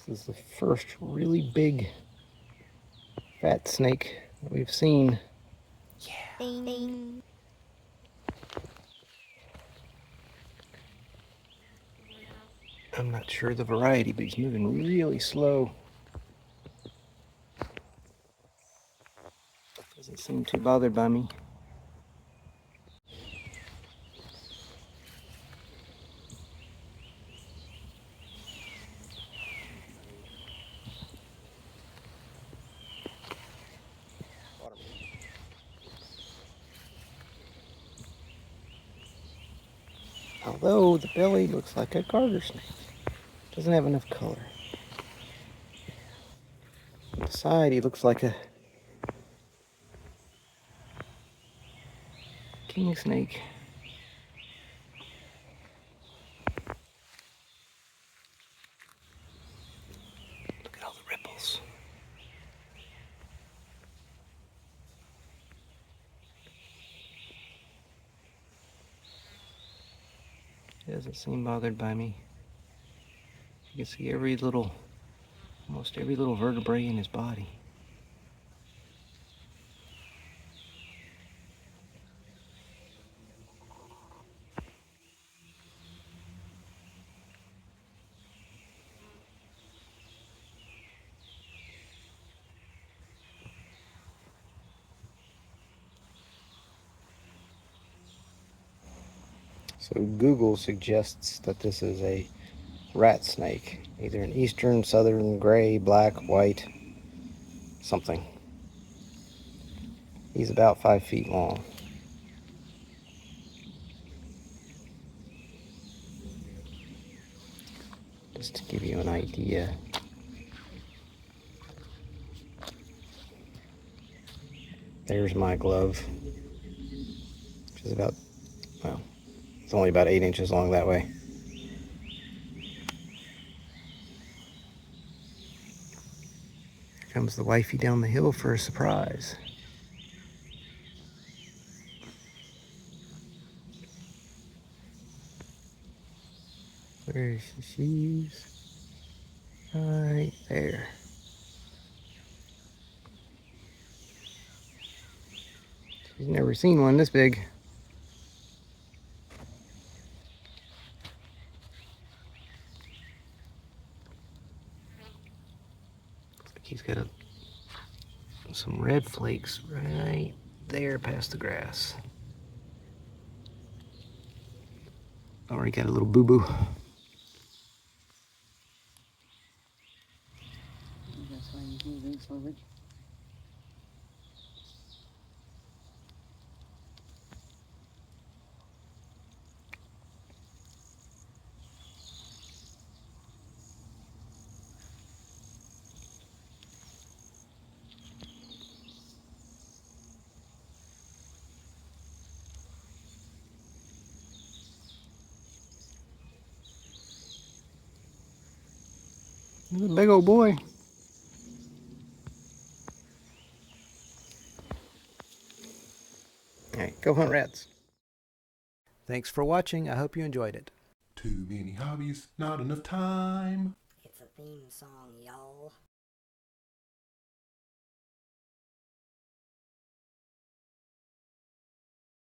This is the first really big fat snake that we've seen. Yeah. Ding. I'm not sure the variety, but he's moving really slow. Doesn't seem too bothered by me. Although the belly looks like a garter snake. Doesn't have enough color. On the side he looks like a king snake. Look at all the ripples. He doesn't seem bothered by me. You can see almost every little vertebrae in his body. So Google suggests that this is a rat snake, either an eastern, southern, gray, black, white, something. He's about 5 feet long. Just to give you an idea. There's my glove, which is about, well, it's only about 8 inches long that way. Here comes the wifey down the hill for a surprise. Where is she? She's right there. She's never seen one this big. Looks like he's got some red flakes right there past the grass. Already got a little boo-boo. That's why he's moving forward. He's a big old boy. Alright, go hunt rats. Thanks for watching. I hope you enjoyed it. Too many hobbies, not enough time. It's a theme song, y'all.